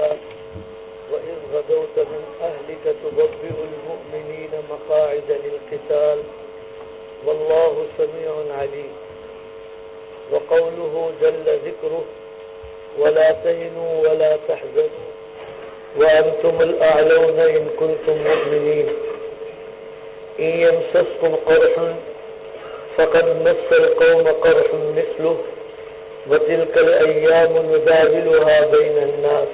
تعالى وإذ غدوت من أهلك تبوئ المؤمنين مقاعد للقتال والله سميع عليم. وقوله جل ذكره ولا تهنوا ولا تحزنوا وأنتم الأعلون إن كنتم مؤمنين. إن يمسسكم قرح فقد مس القوم قرح مثله وتلك الأيام نداولها بين الناس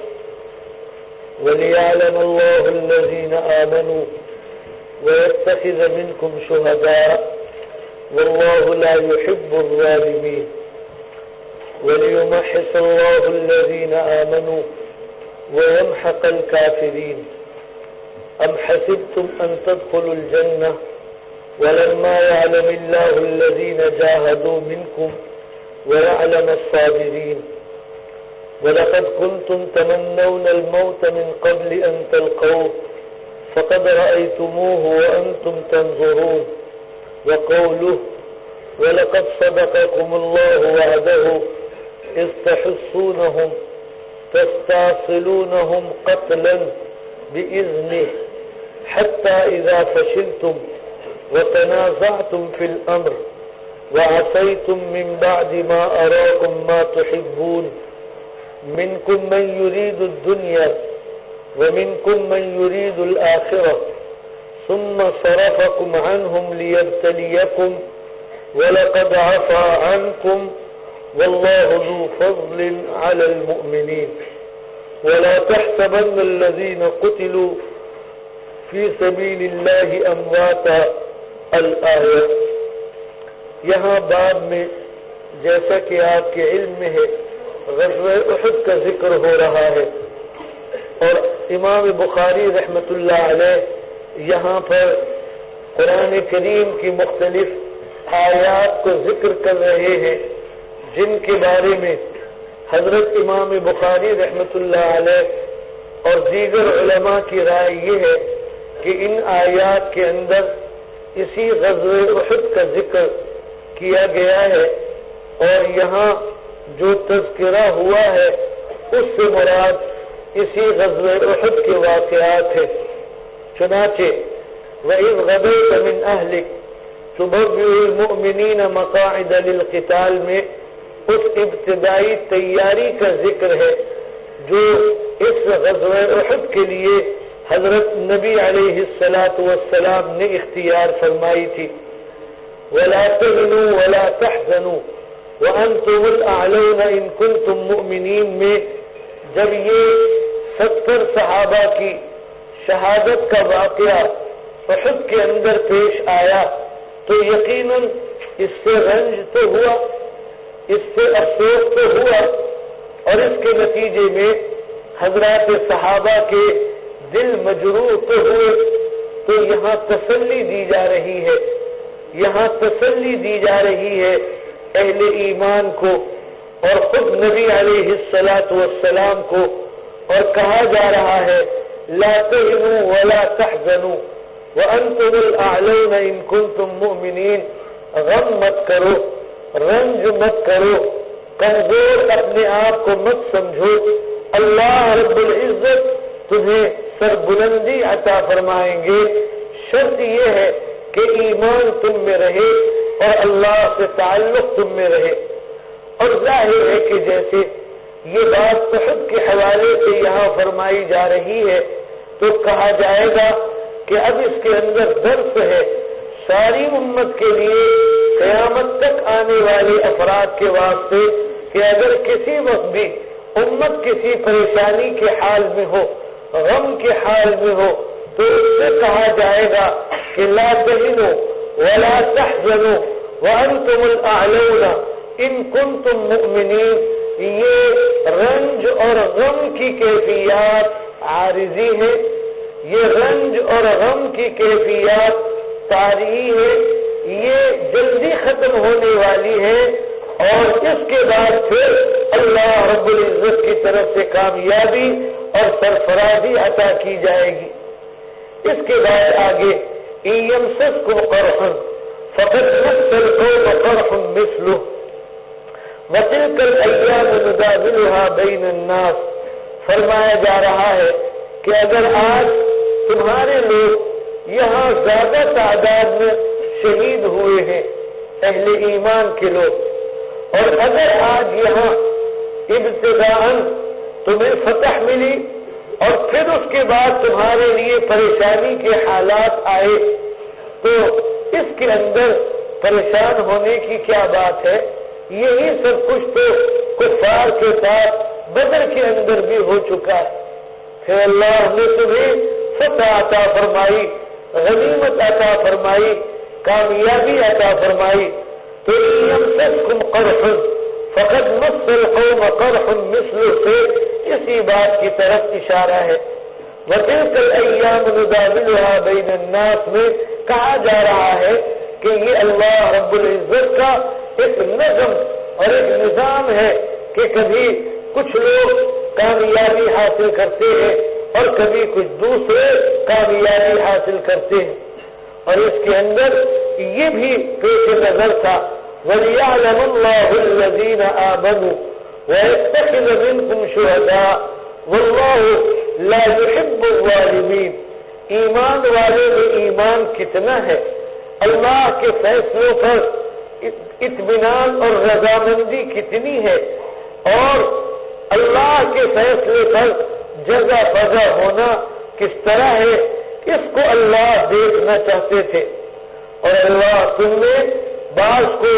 وليعلم الله الذين آمنوا ويتخذ منكم شهداء والله لا يحب الظالمين وليمحص الله الذين آمنوا ويمحق الكافرين. أم حسبتم أن تدخلوا الجنة ولما يعلم الله الذين جاهدوا منكم ويعلم الصابرين. ولقد كنتم تمنون الموت من قبل أن تلقوه فقد رأيتموه وأنتم تنظرون. وقوله ولقد صدقكم الله وعده إذ تحسونهم تستاصلونهم قتلا بإذنه حتى إذا فشلتم وتنازعتم في الأمر وعصيتم من بعد ما أراكم ما تحبون منكم من يريد الدنيا ومنكم من يريد الآخرة ثم صرفكم عنهم ليبتليكم ولقد عفا عنكم والله ذو فضل على المؤمنين. ولا تحسبن الذين قتلوا في سبيل الله أمواتا الآية. یہاں بعد میں جیسا کہ آپ کے علم میں ہے غزوہ احد کا ذکر ہو رہا ہے اور امام بخاری رحمۃ اللہ علیہ یہاں پر قرآن کریم کی مختلف آیات کو ذکر کر رہے ہیں جن کے بارے میں حضرت امام بخاری رحمۃ اللہ علیہ اور دیگر علماء کی رائے یہ ہے کہ ان آیات کے اندر اسی غزوہ احد کا ذکر کیا گیا ہے اور یہاں جو تذکرہ ہوا ہے اس سے مراد اسی غزوہ احد کے واقعات ہیں. چنانچہ وَإِذْ غَدَوْتَ مِنْ أَهْلِكَ تُبَوِّئُ الْمُؤْمِنِينَ مَقَاعِدَ لِلْقِتَالِ میں اس ابتدائی تیاری کا ذکر ہے جو اس غزوہ احد کے لیے حضرت نبی علیہ السلام نے اختیار فرمائی تھی. وَلَا تَهِنُوا وَلَا تَحْزَنُوا وَأَنْتُمُ الْأَعْلَوْنَ إِن كُنتُم مُؤْمِنِينَ میں جب یہ 70 صحابہ کی شہادت کا واقعہ احد کے اندر پیش آیا تو یقیناً اس سے رنج تو ہوا، اس سے افسوس تو ہوا اور اس کے نتیجے میں حضرات صحابہ کے دل مجروح تو ہوئے. تو یہاں تسلی دی جا رہی ہے، یہاں تسلی دی جا رہی ہے اہل ایمان کو اور خود نبی علیہ السلام کو اور کہا جا رہا ہے لا تهنوا ولا تحزنوا وانتم الاعلون ان کنتم مؤمنین. غم مت کرو، رنج مت کرو، کمزور اپنے آپ کو مت سمجھو. اللہ رب العزت تمہیں سربلندی عطا فرمائیں گے. شرط یہ ہے کہ ایمان تم میں رہے اور اللہ سے تعلق تم میں رہے. اور ظاہر ہے کہ جیسے یہ بات احد کے حوالے سے یہاں فرمائی جا رہی ہے تو کہا جائے گا کہ اب اس کے اندر درس ہے ساری امت کے لیے قیامت تک آنے والے افراد کے واسطے کہ اگر کسی وقت بھی امت کسی پریشانی کے حال میں ہو، غم کے حال میں ہو تو اس سے کہا جائے گا کہ لا تهنوا ولا تحزنوا وانتم الاعلون ان کنتم مؤمنین. یہ رنج اور غم کی کیفیات عارضی ہے، یہ رنج اور غم کی کیفیات طاری ہے، یہ جلدی ختم ہونے والی ہے اور اس کے بعد پھر اللہ رب العزت کی طرف سے کامیابی اور سرفرازی عطا کی جائے گی. اس کے بعد آگے إن يمسسكم قرح فقد مس القوم قرح مثله وتلك الأيام نداولها بين الناس فرمایا جا رہا ہے کہ اگر آج تمہارے لوگ یہاں زیادہ تعداد میں شہید ہوئے ہیں اہل ایمان کے لوگ، اور اگر آج یہاں ابتداءً تمہیں فتح ملی اور پھر اس کے بعد تمہارے لیے پریشانی کے حالات آئے، تو اس کے اندر پریشان ہونے کی کیا بات ہے؟ یہی سب کچھ تو کفار کے ساتھ بدر کے اندر بھی ہو چکا ہے۔ پھر اللہ نے تمہیں فتح عطا فرمائی، غنیمت عطا فرمائی، کامیابی عطا فرمائی، تو یمسسکم قرح فقد مس القوم قرح مثلہ سے اسی بات کی طرف اشارہ ہے۔ وتلک الایام نداولها بین الناس میں کہا جا رہا ہے کہ یہ اللہ رب العزت کا ایک نظم اور ایک نظام ہے کہ کبھی کچھ لوگ کامیابی حاصل کرتے ہیں اور کبھی کچھ دوسرے کامیابی حاصل کرتے ہیں، اور اس کے اندر یہ بھی پیش نظر تھا وَلِيَعْلَمُ اللَّهُ الَّذِينَ آمَنُوا وَيَتَّخِذَ مِنكُمْ شُهَدَاءَ وَاللَّهُ لَا يُحِبُّ الظَّالِمِينَ۔ ایمان والے میں ایمان کتنا ہے، اللہ کے فیصلوں پر اطمینان اور رضامندی کتنی ہے، اور اللہ کے فیصلے پر جزا فضا ہونا کس طرح ہے، اس کو اللہ دیکھنا چاہتے تھے، اور اللہ تم نے بعض کو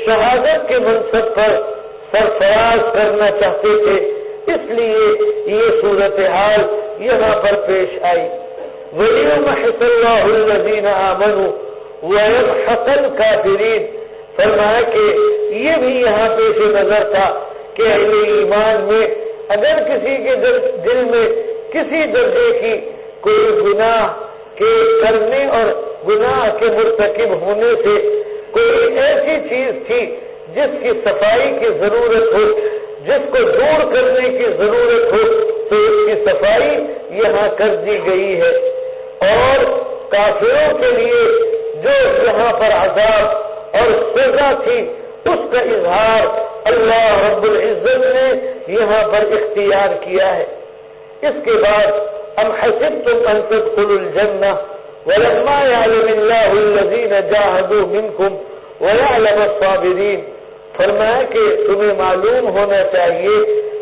شہادت کے منصب پر سرفراز کرنا چاہتے تھے، اس لیے یہ صورتحال یہاں پر پیش آئی۔ وَلِيُمَحِصَ اللَّهُ الَّذِينَ آمَنُوا وَيَمْحَقَ الْكَافِرِينَ۔ فرمایا کہ یہ بھی یہاں پیش نظر تھا کہ اہل ایمان میں اگر کسی کے دل میں کسی درجے کی کوئی گناہ کے کرنے اور گناہ کے مرتکب ہونے سے کوئی ایسی چیز تھی جس کی صفائی کی ضرورت ہو، جس کو دور کرنے کی ضرورت ہو، تو اس کی صفائی یہاں کر دی گئی ہے، اور کافروں کے لیے جو یہاں پر عذاب اور سزا تھی اس کا اظہار اللہ رب العزت نے یہاں پر اختیار کیا ہے۔ اس کے بعد ام حسبتم ان تدخلوا الجنہ ولما يعلم الله الذين جاهدوا منكم ويعلم الصابرين۔ فرمایا کہ تمہیں معلوم ہونا چاہیے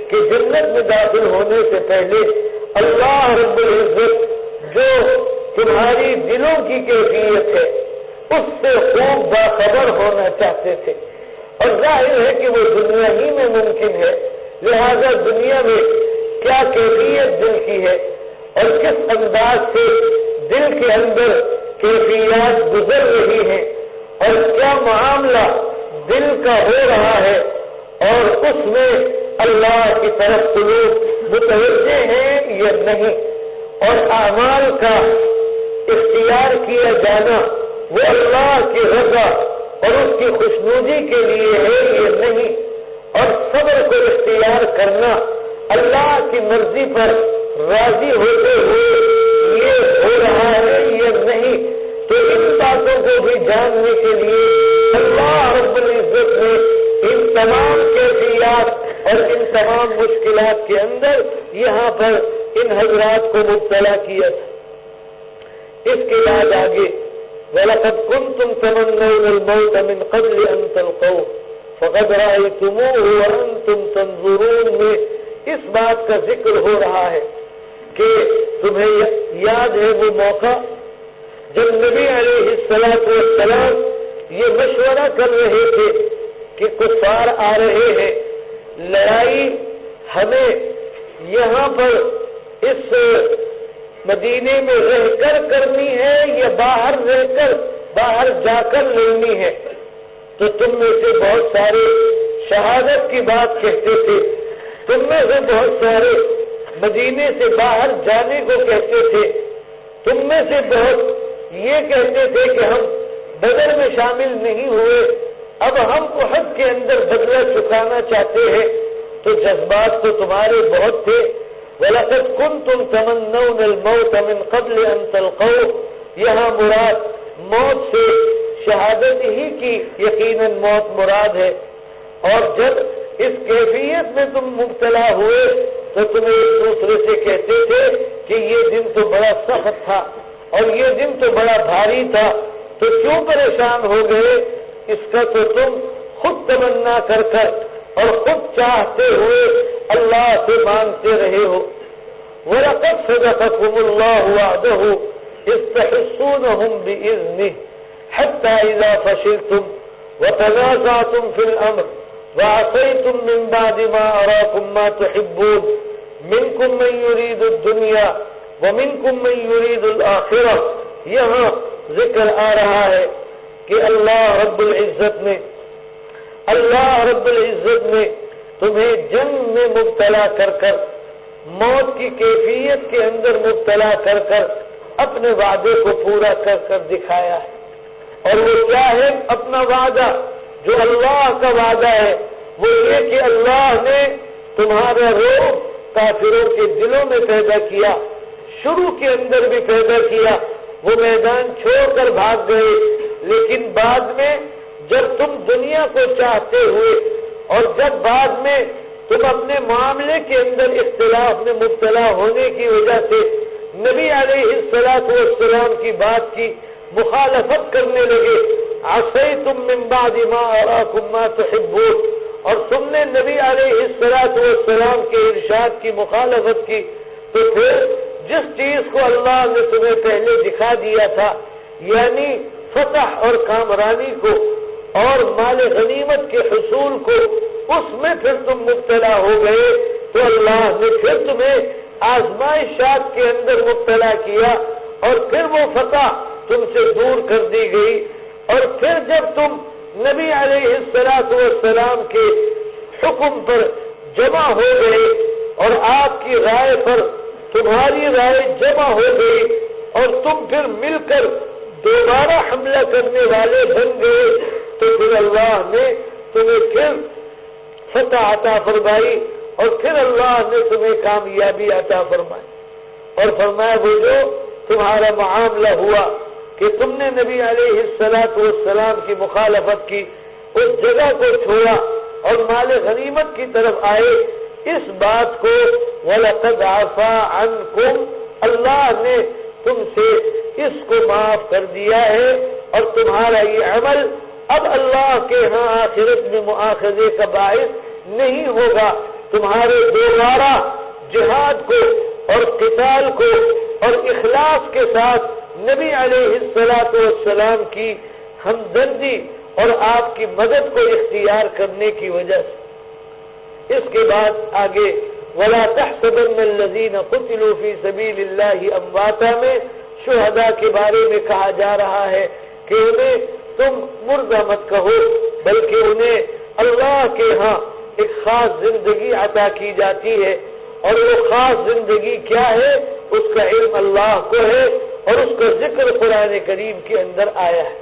کہ جنت میں داخل ہونے سے پہلے اللہ رب العزت جو تمہاری دلوں کی کیفیت ہے اس سے خوب باخبر ہونا چاہتے تھے، اور ظاہر ہے کہ وہ دنیا ہی میں ممکن ہے، لہذا دنیا میں کیا کیفیت دل کی ہے اور کس انداز سے دل کے اندر کیفیات گزر رہی ہیں اور کیا معاملہ دل کا ہو رہا ہے، اور اس میں اللہ کی طرف قلوب متوجہ ہیں یا نہیں، اور اعمال کا اختیار کیا جانا وہ اللہ کی رضا اور اس کی خوشنودی کے لیے ہے یا نہیں، اور صبر کو اختیار کرنا اللہ کی مرضی پر راضی ہوتے ہوئے یہ ہو رہا ہے یا نہیں، تو ان باتوں کو بھی جاننے کے لیے اللہ رب العزت نے ان تمام کیفیات اور ان تمام مشکلات کے اندر یہاں پر ان حضرات کو مبتلا کیا تھا۔ اس کے بعد آگے وَلَقَدْ كُنْتُمْ تَمَنَّوْنَ الْمَوْتَ مِنْ قَبْلِ أَنْ تَلْقَوْهُ فَقَدْ رَأَيْتُمُوهُ وَأَنْتُمْ تَنْظُرُونَ میں اس بات کا ذکر ہو رہا ہے کہ تمہیں یاد ہے وہ موقع جب نبی علیہ السلام یہ مشورہ کر رہے تھے کہ کفار آ رہے ہیں، لڑائی ہمیں یہاں پر اس مدینے میں رہ کر کرنی ہے یا باہر جا کر لڑنی ہے، تو تم میں سے بہت سارے شہادت کی بات کہتے تھے، تم میں سے بہت سارے مدینے سے باہر جانے کو کہتے تھے، تم میں سے بہت یہ کہتے تھے کہ ہم بدر میں شامل نہیں ہوئے، اب ہم احد کے اندر بدلہ چکانا چاہتے ہیں، تو جذبات تو تمہارے بہت تھے۔ وَلَقَدْ كُنْتُمْ تَمَنَّوْنَ الْمَوْتَ مِنْ قَبْلِ أَنْ تَلْقَوْهُ، یہاں مراد موت سے شہادت ہی کی یقیناً موت مراد ہے، اور جب اس کیفیت میں تم مبتلا ہوئے تو تم ایک دوسرے سے کہتے تھے کہ یہ دن تو بڑا سخت تھا اور یہ دن تو بڑا بھاری تھا، تو کیوں پریشان ہو گئے؟ اس کا تو تم خود تمنا کر کر اور خود چاہتے ہوئے اللہ سے مانگتے رہے ہو۔ وَلَقَدْ صَدَقَكُمُ اللَّهُ وَعْدَهُ إِذْ تَحُسُّونَهُم بِإِذْنِهِ حَتَّى إِذَا فَشِلْتُمْ وَتَنَازَعْتُمْ فِي الْأَمْرِ وَعَصَيْتُم مِّن بَعْدِ مَا أَرَاكُم مَّا تُحِبُّونَ مِنكُم مَّن يُرِيدُ الدُّنْيَا وَمِنكُم مَّن يُرِيدُ الْآخِرَةَ۔ یہاں ذکر آ رہا ہے کہ اللہ رب العزت نے تمہیں جنگ میں مبتلا کر کر، موت کی کیفیت کے اندر مبتلا کر کر اپنے وعدے کو پورا کر کر دکھایا ہے۔ اور وہ کیا ہے اپنا وعدہ؟ جو اللہ کا وعدہ ہے وہ یہ کہ اللہ نے تمہارا رعب کافروں کے دلوں میں پیدا کیا، شروع کے اندر بھی پیدا کیا، وہ میدان چھوڑ کر بھاگ گئے، لیکن بعد میں جب تم دنیا کو چاہتے ہوئے اور جب بعد میں تم اپنے معاملے کے اندر اختلاف میں مبتلا ہونے کی وجہ سے نبی علیہ الصلوۃ والسلام کی بات کی مخالفت کرنے لگے، عصیتم من بعد ما اراکم ما تحبون، اور تم نے نبی علیہ الصلوۃ والسلام کے ارشاد کی مخالفت کی، تو پھر جس چیز کو اللہ نے تمہیں پہلے دکھا دیا تھا، یعنی فتح اور کامرانی کو اور مال غنیمت کے حصول کو، اس میں پھر تم مبتلا ہو گئے، تو اللہ نے پھر تمہیں آزمائشات کے اندر مبتلا کیا، اور پھر وہ فتح تم سے دور کر دی گئی، اور پھر جب تم نبی علیہ الصلوۃ والسلام کے حکم پر جمع ہو گئے اور آپ کی رائے پر تمہاری رائے جمع ہو گئی، اور تم پھر مل کر دوبارہ حملہ کرنے والے بن گئے، تو پھر اللہ نے تمہیں پھر فتح عطا فرمائی، اور پھر اللہ نے تمہیں کامیابی عطا فرمائی، اور فرمایا وہ جو تمہارا معاملہ ہوا کہ تم نے نبی علیہ الصلوۃ والسلام کی مخالفت کی، اس جگہ کو چھوڑا اور مال غنیمت کی طرف آئے، اس بات کو وَلَقَدْ عَفَا عَنْكُمْ، اللہ نے تم سے اس کو معاف کر دیا ہے، اور تمہارا یہ عمل اب اللہ کے ہاں آخرت میں مؤاخذے کا باعث نہیں ہوگا، تمہارے دوبارہ جہاد کو اور قتال کو اور اخلاص کے ساتھ نبی علیہ الصلوۃ والسلام کی ہمدردی اور آپ کی مدد کو اختیار کرنے کی وجہ سے۔ اس کے بعد آگے وَلَا تَحْسَبَنَّ الَّذِينَ قُتِلُوا فِي سَبِيلِ اللَّهِ أَمْوَاتًا میں شہداء کے بارے میں کہا جا رہا ہے کہ انہیں تم مردہ مت کہو، بلکہ انہیں اللہ کے ہاں ایک خاص زندگی عطا کی جاتی ہے، اور وہ خاص زندگی کیا ہے اس کا علم اللہ کو ہے، اور اس کا ذکر قرآن کریم کے اندر آیا ہے۔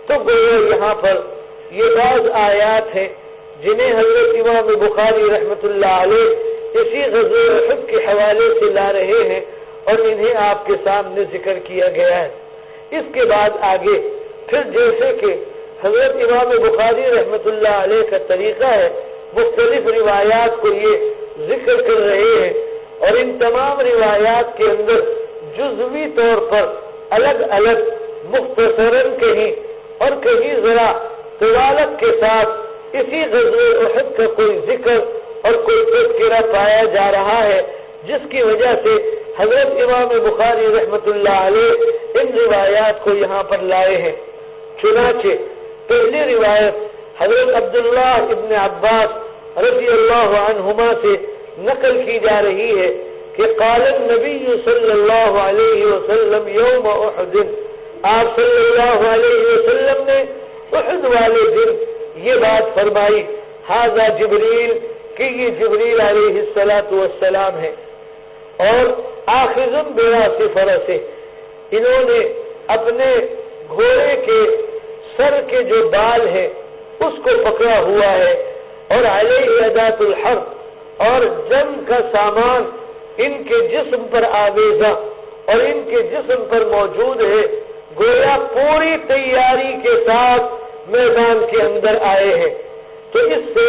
تو گویا یہاں پر یہ بعض آیات ہیں جنہیں حضرت امام بخاری رحمۃ اللہ علیہ اسی غزوہ احد کے حوالے سے لا رہے ہیں، اور انہیں آپ کے سامنے ذکر کیا گیا ہے۔ اس کے بعد آگے پھر جیسے کہ حضرت امام بخاری رحمۃ اللہ علیہ کا طریقہ ہے، مختلف روایات کو یہ ذکر کر رہے ہیں، اور ان تمام روایات کے اندر جزوی طور پر الگ الگ مختصراً کہیں اور کہیں ذرا طوالت کے ساتھ اسی غزوہ احد کا کوئی ذکر اور کوئی تذکرہ پایا جا رہا ہے، جس کی وجہ سے حضرت امام بخاری رحمۃ اللہ علیہ ان روایات کو یہاں پر لائے ہیں۔ چنانچہ پہلی روایت حضرت عبداللہ ابن عباس رضی اللہ عنہما سے نقل کی جا رہی ہے کہ قال النبی صلی اللہ علیہ وسلم یوم احد، آپ صلی اللہ علیہ وسلم نے احد والے دن یہ بات فرمائی، ھذا جبریل، کہ یہ جبریل علیہ الصلوۃ والسلام ہے، اور آخذ براس فرسہ، انہوں نے اپنے گھوڑے کے سر کے جو بال ہیں اس کو پکڑا ہوا ہے، اور علیہ ادات الحرب، اور جنگ کا سامان ان کے جسم پر آویزہ اور ان کے جسم پر موجود ہے، گویا پوری تیاری کے ساتھ میدان کے اندر آئے ہیں۔ تو اس سے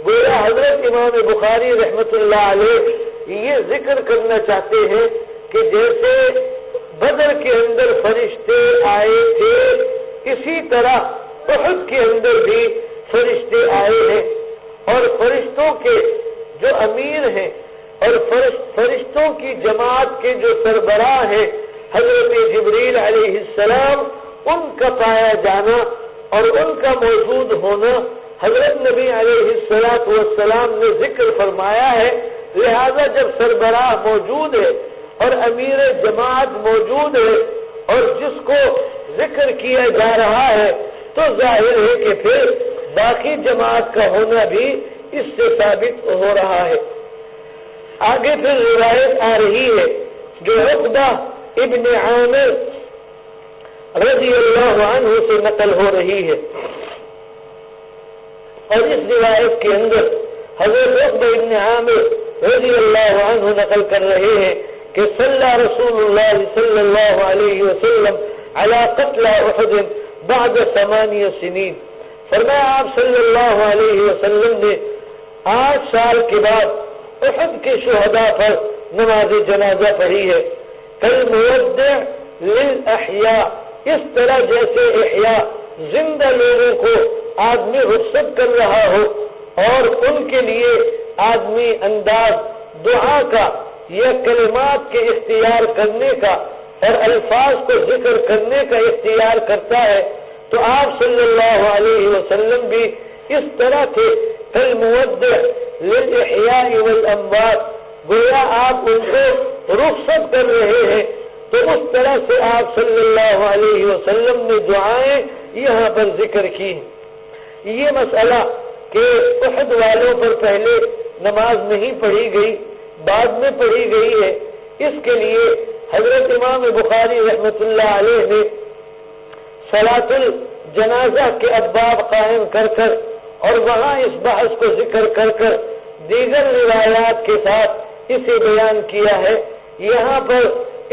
گویا حضرت امام بخاری رحمۃ اللہ علیہ یہ ذکر کرنا چاہتے ہیں کہ جیسے بدر کے اندر فرشتے آئے تھے اسی طرح احد کے اندر بھی فرشتے آئے ہیں، اور فرشتوں کے جو امیر ہیں اور فرشتوں کی جماعت کے جو سربراہ ہیں حضرت جبریل علیہ السلام، ان کا پایا جانا اور ان کا موجود ہونا حضرت نبی علیہ السلام نے ذکر فرمایا ہے۔ لہذا جب سربراہ موجود ہے اور امیر جماعت موجود ہے اور جس کو ذکر کیا جا رہا ہے تو ظاہر ہے کہ پھر باقی جماعت کا ہونا بھی اس سے ثابت ہو رہا ہے۔ آگے پھر روایت آ رہی ہے جو عقبہ ابن عامر رضی اللہ عنہ سے نقل ہو رہی ہے، اور اس روایت کے اندر حضرت عقبہ ابن عامر رضی اللہ عنہ نقل کر رہے ہیں کہ صلی رسول اللہ صلی اللہ علیہ وسلم علی قتل احد بعد 8 سنین، فرمایا آپ صلی اللہ علیہ وسلم نے 8 سال کے بعد احد کے شہداء پر نماز جنازہ پڑھی ہے۔ کالمودع للاحیاء، اس طرح جیسے احیاء زندہ لوگوں کو آدمی رخصت کر رہا ہو اور ان کے لیے آدمی انداز دعا کا یا کلمات کے اختیار کرنے کا اور الفاظ کو ذکر کرنے کا اختیار کرتا ہے، تو آپ صلی اللہ علیہ وسلم بھی اس طرح تھے۔ کالمودع للاحیاء والاموات، گویا آپ ان کو رخصت کر رہے ہیں، تو اس طرح سے آپ صلی اللہ علیہ وسلم نے دعائیں یہاں پر ذکر کی۔ یہ مسئلہ کہ احد والوں پر پہلے نماز نہیں پڑھی گئی، بعد میں پڑھی گئی ہے، اس کے لیے حضرت امام بخاری رحمۃ اللہ علیہ نے صلاۃ الجنازہ کے ابواب قائم کر کر اور وہاں اس بحث کو ذکر کر کر دیگر روایات کے ساتھ اسے بیان کیا ہے۔ یہاں پر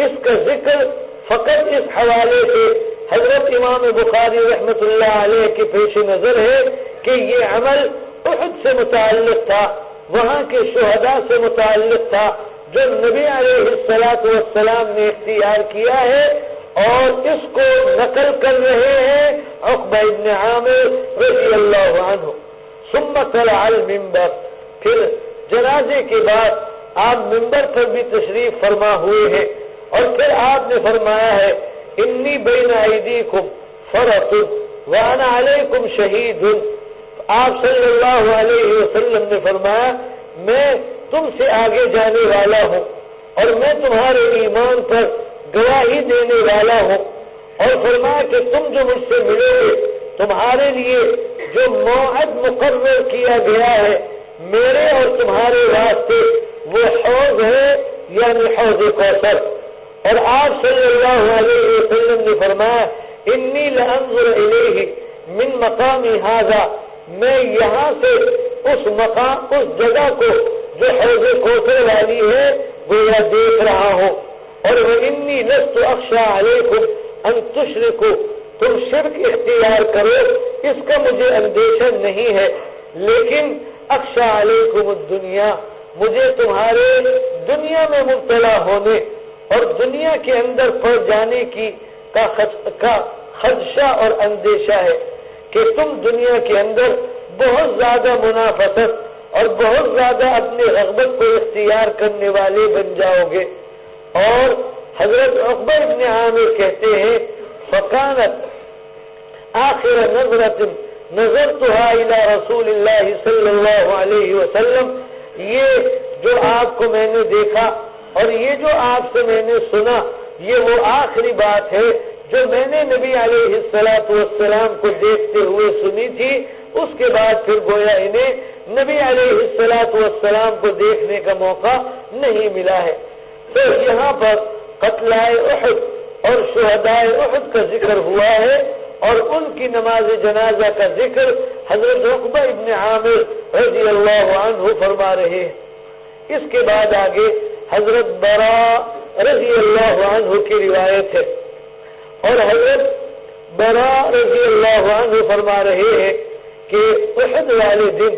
اس کا ذکر فقط اس حوالے سے حضرت امام بخاری رحمۃ اللہ علیہ کے پیش نظر ہے کہ یہ عمل احد سے متعلق تھا، وہاں کے شہداء سے متعلق تھا، جو نبی علیہ السلام نے اختیار کیا ہے، اور اس کو نقل کر رہے ہیں عقبہ ابن عامر رضی اللہ عنہ۔ ثم طلع المنبر، پھر جنازے کے بعد آپ منبر پر بھی تشریف فرما ہوئے ہیں، اور پھر آپ نے فرمایا ہے انی بین ایدیکم فرط وانا علیکم شہید۔ آپ صلی اللہ علیہ وسلم نے فرمایا میں تم سے آگے جانے والا ہوں اور میں تمہارے ایمان پر گواہی دینے والا ہوں، اور فرمایا کہ تم جو مجھ سے ملے گے تمہارے لیے جو موعد مقرر کیا گیا ہے میرے اور تمہارے واسطے وہ حوض ہے، یعنی حوض کوثر۔ اور آپ صلی اللہ علیہ وسلم نے فرمایا انی لانظر الیہ من مقامی ھذا، میں یہاں سے اس جگہ کو جو حوض کوثر والی ہے گویا دیکھ رہا ہوں، اور وانی لست اخشی علیکم ان تشرکوا، تم شرک اختیار کرو اس کا مجھے اندیشہ نہیں ہے، لیکن اخشی علیکم الدنیا، مجھے تمہارے دنیا میں مبتلا ہونے اور دنیا کے اندر پڑ جانے کا خدشہ اور اندیشہ ہے کہ تم دنیا کے اندر بہت زیادہ منافست اور بہت زیادہ اپنی رغبت کو اختیار کرنے والے بن جاؤ گے۔ اور حضرت عقبہ ابن عامر کہتے ہیں فکانت آخر نظرت نظرتها الى رسول اللہ صلی اللہ علیہ وسلم، یہ جو آپ کو میں نے دیکھا اور یہ جو آپ سے میں نے سنا یہ وہ آخری بات ہے جو میں نے نبی علیہ السلام کو دیکھتے ہوئے سنی تھی، اس کے بعد پھر گویا انہیں نبی علیہ السلام کو دیکھنے کا موقع نہیں ملا ہے۔ تو یہاں پر قتلائے احد اور شہدائے احد کا ذکر ہوا ہے اور ان کی نماز جنازہ کا ذکر حضرت عقبہ ابن عامر رضی اللہ عنہ فرما رہے ہیں۔ اس کے بعد آگے حضرت براء رضی اللہ عنہ کی روایت ہے، اور حضرت براء رضی اللہ عنہ فرما رہے ہیں کہ احد والے دن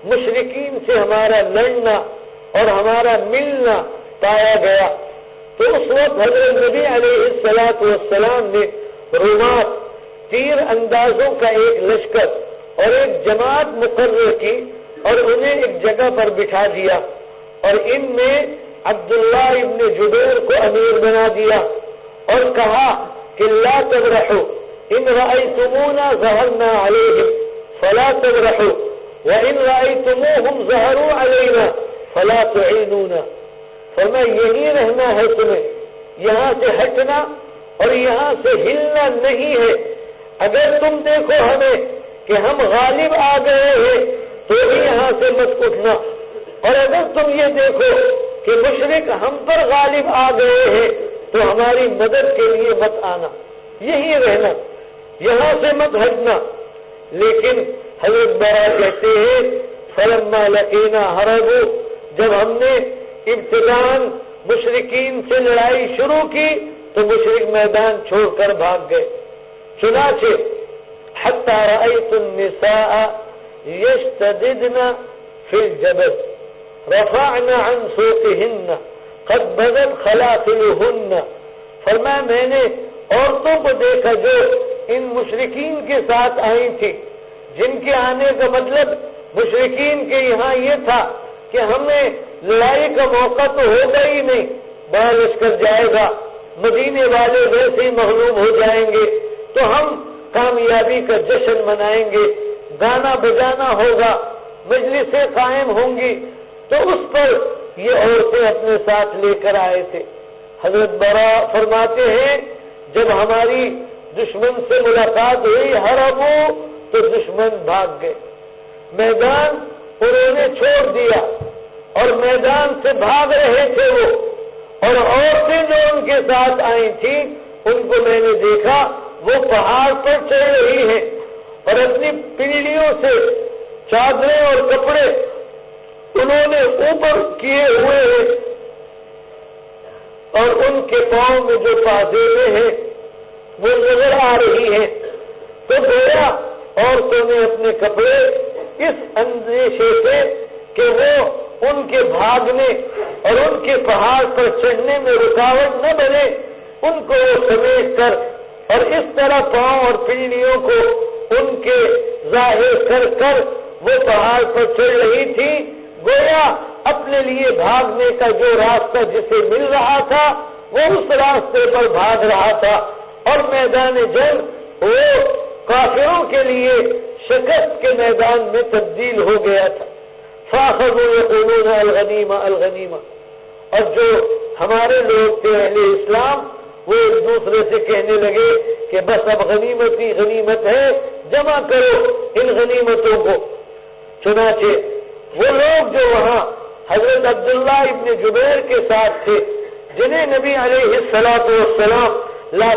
مشرکین سے ہمارا لڑنا اور ہمارا ملنا پایا گیا، تو اس وقت حضرت نبی علیہ الصلوۃ والسلام نے رمات تیر اندازوں کا ایک لشکر اور ایک جماعت مقرر کی اور انہیں ایک جگہ پر بٹھا دیا، اور ان میں عبداللہ ابن جبیر کو امیر بنا دیا اور کہا کہ لا تبرحوا ان رأيتمونا ظهرنا عليهم فلا تبرحوا وان رأيتموهم ظهروا علينا فلا تعينونا، فرمایا یہی رہنا ہے تمہیں، یہاں سے ہٹنا اور یہاں سے ہلنا نہیں ہے۔ اگر تم دیکھو ہمیں کہ ہم غالب آ گئے ہیں تو بھی یہاں سے مت اٹھنا، اور اگر تم یہ دیکھو کہ مشرک ہم پر غالب آ گئے ہیں تو ہماری مدد کے لیے مت آنا، یہی رہنا، یہاں سے مت ہٹنا۔ لیکن حضرت برا کہتے ہیں فلما لقینا حربوا، جب ہم نے ابتداءً مشرکین سے لڑائی شروع کی تو مشرک میدان چھوڑ کر بھاگ گئے۔ چنانچہ حتی رأیت النساء یشتددن فی الجبل رفعن عن سوقهن قد بدت خلاخلهن، فرمایا میں نے عورتوں کو دیکھا جو ان مشرکین کے ساتھ آئی تھی، جن کے آنے کا مطلب مشرکین کے یہاں یہ تھا کہ ہمیں لڑائی کا موقع تو ہوگا ہی نہیں، بڑا لشکر جائے گا، مدینے والے ویسے ہی مغلوب ہو جائیں گے تو ہم کامیابی کا جشن منائیں گے، گانا بجانا ہوگا، مجلسیں قائم ہوں گی، تو اس پر یہ عورتیں اپنے ساتھ لے کر آئے تھے۔ حضرت برا فرماتے ہیں جب ہماری دشمن سے ملاقات ہوئی حربوا، تو دشمن بھاگ گئے، میدان انہوں نے چھوڑ دیا اور میدان سے بھاگ رہے تھے وہ، اور عورتیں جو ان کے ساتھ آئی تھیں ان کو میں نے دیکھا وہ پہاڑ پر چڑھ رہی ہیں اور اپنی پنڈلیوں سے چادریں اور کپڑے انہوں نے اوپر کیے ہوئے ہیں، اور ان کے پاؤں میں جو پازیبیں ہیں وہ نظر آ رہی ہیں۔ تو گویا عورتوں نے اپنے کپڑے اس اندیشے سے کہ وہ ان کے بھاگنے اور ان کے پہاڑ پر چڑھنے میں رکاوٹ نہ بنے، ان کو وہ سمیٹ کر اور اس طرح پاؤں اور پنڈلیوں کو ان کے ظاہر کر کر وہ پہاڑ پر چڑھ رہی تھی، گویا اپنے لیے بھاگنے کا جو راستہ جسے مل رہا تھا وہ اس راستے پر بھاگ رہا تھا، اور میدان جنگ وہ کافروں کے لیے شکست کے میدان میں تبدیل ہو گیا تھا۔ فاخذوا یقولون الغنیمہ الغنیمہ، اور جو ہمارے لوگ تھے اہل اسلام وہ ایک دوسرے سے کہنے لگے کہ بس اب غنیمت ہی غنیمت ہے، جمع کرو ان غنیمتوں کو۔ چنانچہ وہ لوگ جو وہاں حضرت عبداللہ ابن جبیر کے ساتھ تھے، جنہیں نبی علیہ الصلوۃ والسلام لا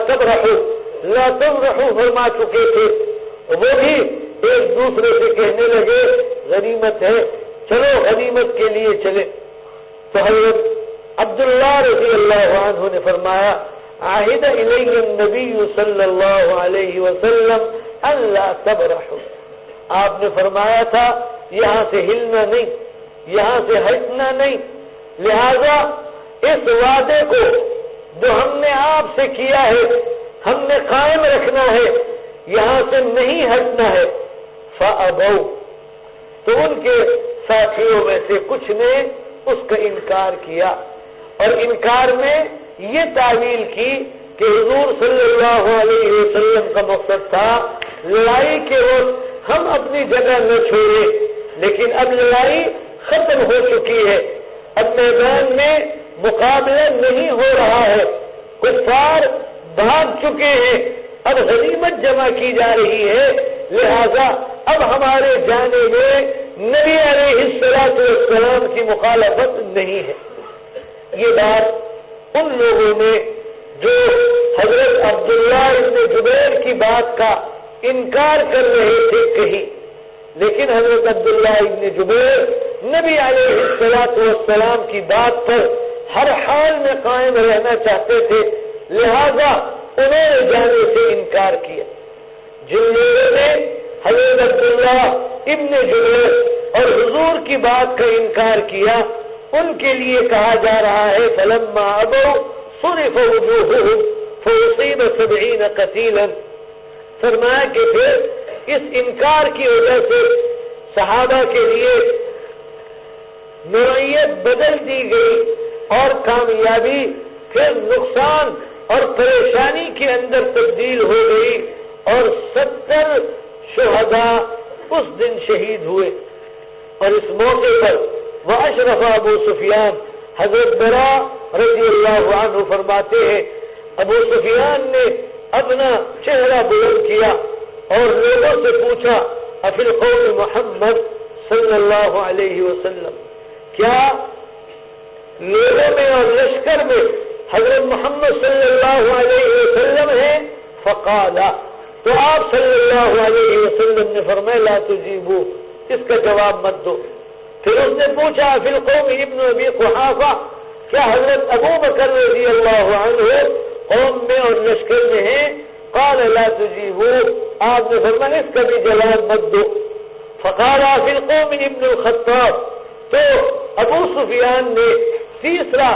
تبرحوا فرما چکے تھے، وہ بھی ایک دوسرے سے کہنے لگے غنیمت ہے، چلو غنیمت کے لیے چلے۔ تو حضرت عبداللہ رضی اللہ عنہ نے فرمایا عہد الی النبی صلی اللہ علیہ وسلم اللہ تبرحوا، آپ نے فرمایا تھا یہاں سے ہلنا نہیں، یہاں سے ہٹنا نہیں، لہذا اس وعدے کو جو ہم نے آپ سے کیا ہے ہم نے قائم رکھنا ہے، یہاں سے نہیں ہٹنا ہے۔ فَأَبَوْا، تو ان کے ساتھیوں میں سے کچھ نے اس کا انکار کیا، اور انکار میں یہ تعویل کی کہ حضور صلی اللہ علیہ وسلم کا مقصد تھا لڑائی کے وقت ہم اپنی جگہ نہ چھوڑیں، لیکن اب لڑائی ختم ہو چکی ہے، اب میدان میں مقابلہ نہیں ہو رہا ہے، کفار بھاگ چکے ہیں، اب غنیمت جمع کی جا رہی ہے، لہذا اب ہمارے جانے میں نبی علیہ الصلوۃ والسلام کی مخالفت نہیں ہے۔ یہ بات ان لوگوں نے جو حضرت عبداللہ ابن جبیر کی بات کا انکار کر رہے تھے کہی، لیکن حضرت عبداللہ ابن جبیر نبی علیہ الصلوۃ والسلام کی بات پر ہر حال میں قائم رہنا چاہتے تھے، لہذا انہوں نے جانے سے انکار کیا۔ جن لوگوں نے حضرت عبداللہ ابن جبیر اور حضور کی بات کا انکار کیا ان کے لیے کہا جا رہا ہے فلما ابوا صرف وجوههم فاصيب 70 قتيلا. فرمایا کہ پھر اس انکار کی وجہ سے صحابہ کے لیے نوعیت بدل دی گئی اور کامیابی پھر نقصان اور پریشانی کے اندر تبدیل ہو گئی اور 70 شہداء اس دن شہید ہوئے. اور اس موقع پر واشرف ابو سفیان، حضرت برا رضی اللہ عنہ فرماتے ہیں ابو سفیان نے اپنا چہرہ بلند کیا اور لوگوں سے پوچھا افی القوم محمد صلی اللہ علیہ وسلم، کیا لوگوں میں اور لشکر میں حضرت محمد صلی اللہ علیہ وسلم ہیں؟ فقالا، تو آپ صلی اللہ علیہ وسلم نے فرمایا لا تجیبو، اس کا جواب مت دو. پھر اس نے پوچھا فی القوم ابن ابی قحافہ، کیا حضرت ابو بکر رضی اللہ عنہ قوم میں اور لشکر میں ہیں؟ قال لا تجیبو، آپ نے فرمایا اس کا بھی جواب مت دو. فقال فی القوم ابن الخطاب، تو ابو سفیان نے تیسرا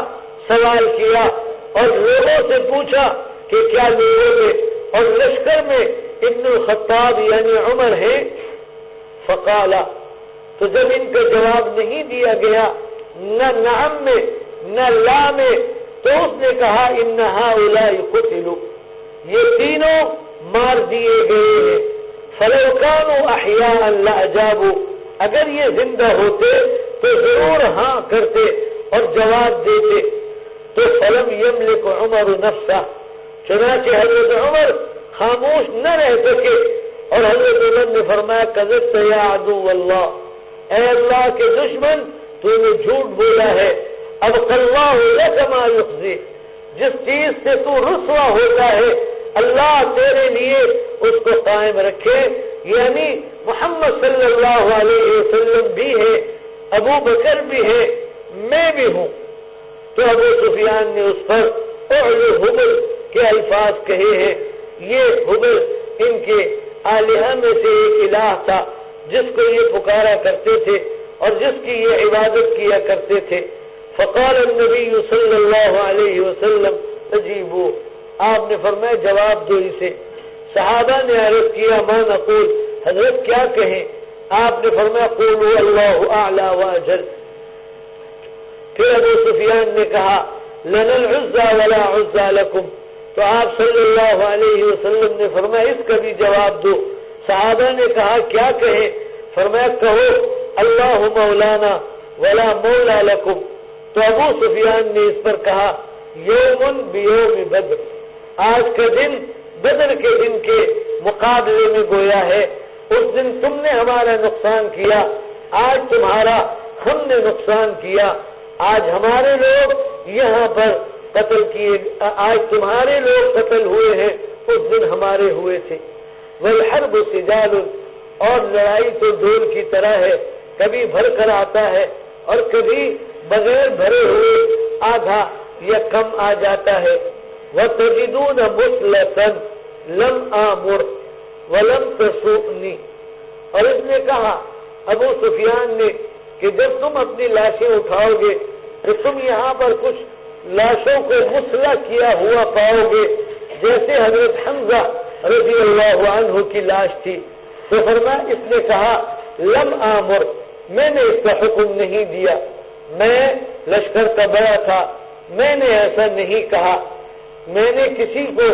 سوال کیا اور لوگوں سے پوچھا کہ کیا لوگوں میں اور لشکر میں ابن الخطاب یعنی عمر ہے؟ فقالا، تو جب ان کا جواب نہیں دیا گیا نہ نعم میں نہ لا میں، تو اس نے کہا ان ہؤلاء قتلوا، یہ تینوں مار دیے گئے ہیں. فلو كانوا احیاء لاجابوا، اگر یہ زندہ ہوتے تو ضرور ہاں کرتے اور جواب دیتے. تو فلم یملک عمر نفسہ، چنانچہ حضرت عمر خاموش نہ رہ سکے اور حضرت عمر نے فرمایا کذبت یا عدو اللہ، اے اللہ کے دشمن تو نے جھوٹ بولا ہے. اب اللہ لک ما یخزی، جس چیز سے تو رسوا ہوتا ہے اللہ تیرے لیے اس کو قائم رکھے. یعنی محمد صلی اللہ علیہ وسلم بھی ہے، ابو بکر بھی ہے، میں بھی ہوں. تو ابو سفیان نے اس پر اعلو حبل کے الفاظ کہے ہیں. یہ حبل ان کے آلہہ میں سے ایک الہ تھا جس کو یہ پکارا کرتے تھے اور جس کی یہ عبادت کیا کرتے تھے. فقال النبی صلی اللہ علیہ وسلم اجیبو، آپ نے فرمایا جواب دو اسے. صحابہ نے عرض کیا ما نقول، حضرت کیا کہیں؟ آپ نے فرمایا قولوا اللہ اعلی واجل. پھر ابو سفیان نے کہا لنا العزى ولا عزى لكم، تو آپ صلی اللہ علیہ وسلم نے فرمایا اس کا بھی جواب دو. صحابہ نے کہا کیا کہیں؟ فرمایا کہو اللہ مولانا ولا مولا لكم. تو ابو سفیان نے اس پر کہا یوم بیوم بدر، آج کا دن بدر کے دن کے مقابلے میں گویا ہے. اس دن تم نے ہمارا نقصان کیا، آج تمہارا ہم نے نقصان کیا. آج ہمارے لوگ یہاں پر قتل کیے، آج تمہارے لوگ قتل ہوئے ہیں، اس دن ہمارے ہوئے تھے. والحرب سجال، اور لڑائی تو ڈول کی طرح ہے، کبھی بھر کر آتا ہے اور کبھی بغیر بھرے ہوئے آدھا یا کم آ جاتا ہے. وَتَجِدُونَ مُسْلَةً لَمْ آمُرْ وَلَمْ تَسُؤْنِي، اور اس نے کہا ابو سفیان نے کہ جب تم اپنی لاشیں اٹھاؤ گے تو تم یہاں پر کچھ لاشوں کو مسلح کیا ہوا پاؤ گے جیسے حضرت حمزہ رضی اللہ عنہ کی لاش تھی. تو فرمایا اس نے کہا لم آمر، میں نے اس کا حکم نہیں دیا، میں لشکر کا بڑا تھا، میں نے ایسا نہیں کہا، میں نے کسی کو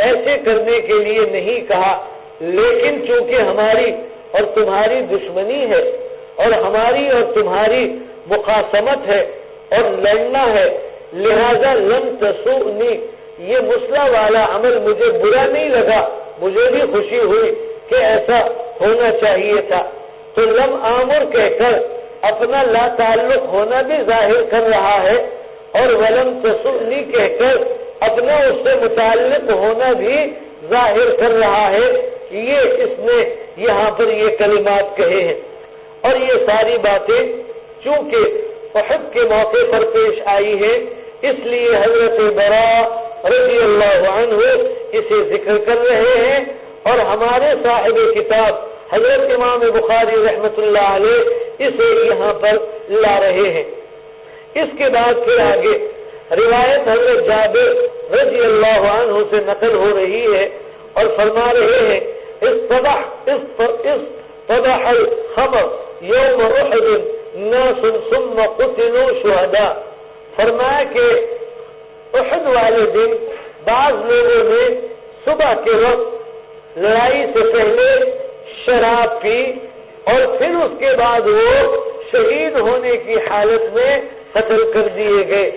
ایسے کرنے کے لیے نہیں کہا. لیکن چونکہ ہماری اور تمہاری دشمنی ہے اور ہماری اور تمہاری مقاسمت ہے اور لڑنا ہے، لہذا لم تسؤنی، یہ مسلح والا عمل مجھے برا نہیں لگا، مجھے بھی خوشی ہوئی کہ ایسا ہونا چاہیے تھا. تو لم آمر کہہ کر اپنا لا تعلق ہونا بھی ظاہر کر رہا ہے اور ولم تسؤنی کہہ کر اپنا اس سے متعلق ہونا بھی ظاہر کر رہا ہے. یہ اس نے یہاں پر یہ کلمات کہے ہیں. اور یہ ساری باتیں چونکہ احد کے موقع پر پیش آئی ہیں، اس لیے حضرت برا رضی اللہ عنہ اسے ذکر کر رہے ہیں اور ہمارے صاحب کتاب حضرت امام بخاری رحمت اللہ علیہ اسے یہاں پر لا رہے ہیں. اس کے بعد پھر آگے روایت حضرت جابر رضی اللہ عنہ سے نقل ہو رہی ہے اور فرما رہے ہیں اصطبح الخمر یوم احد ناس ثم قتلوا شہداء، فرمایا کہ احد والے دن بعض لوگوں نے صبح کے وقت لڑائی سے پہلے شراب پی اور پھر اس کے بعد وہ شہید ہونے کی حالت میں قتل کر دیے گئے۔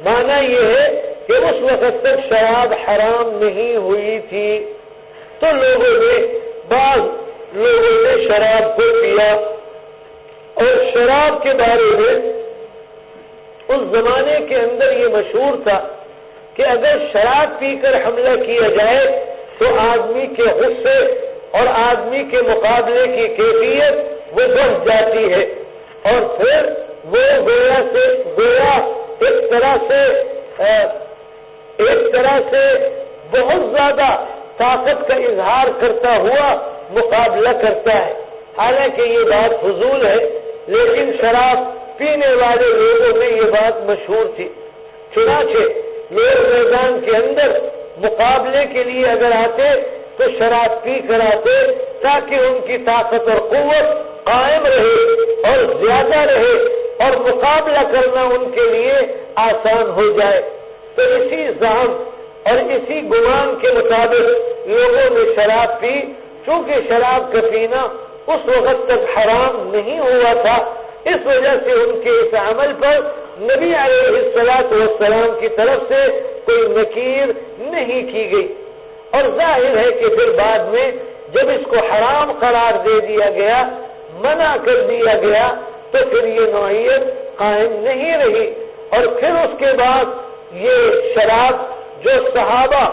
معنی یہ ہے کہ اس وقت تک شراب حرام نہیں ہوئی تھی، تو بعض لوگوں نے شراب کو پیا، اور شراب کے بارے میں اس زمانے کے اندر یہ مشہور تھا کہ اگر شراب پی کر حملہ کیا جائے تو آدمی کے غصے اور آدمی کے مقابلے کی کیفیت وہ بڑھ جاتی ہے، اور پھر وہ گویا ایک طرح سے بہت زیادہ طاقت کا اظہار کرتا ہوا مقابلہ کرتا ہے۔ حالانکہ یہ بات فضول ہے، لیکن شراب پینے والے لوگوں میں یہ بات مشہور تھی۔ چنانچہ لوگ میدان کے اندر مقابلے کے لیے اگر آتے تو شراب پی کر آتے تاکہ ان کی طاقت اور قوت قائم رہے اور زیادہ رہے اور مقابلہ کرنا ان کے لیے آسان ہو جائے۔ تو اسی ذہن اور اسی گمان کے مطابق لوگوں نے شراب پی، چونکہ شراب کا پینا اس وقت تک حرام نہیں ہوا تھا، اس وجہ سے ان کے اس عمل پر نبی علیہ الصلوۃ والسلام کی طرف سے کوئی نکیر نہیں کی گئی۔ اور ظاہر ہے کہ پھر بعد میں جب اس کو حرام قرار دے دیا گیا، منع کر دیا گیا، تو پھر یہ نوعیت قائم نہیں رہی، اور پھر اس کے بعد یہ شراب جو صحابہ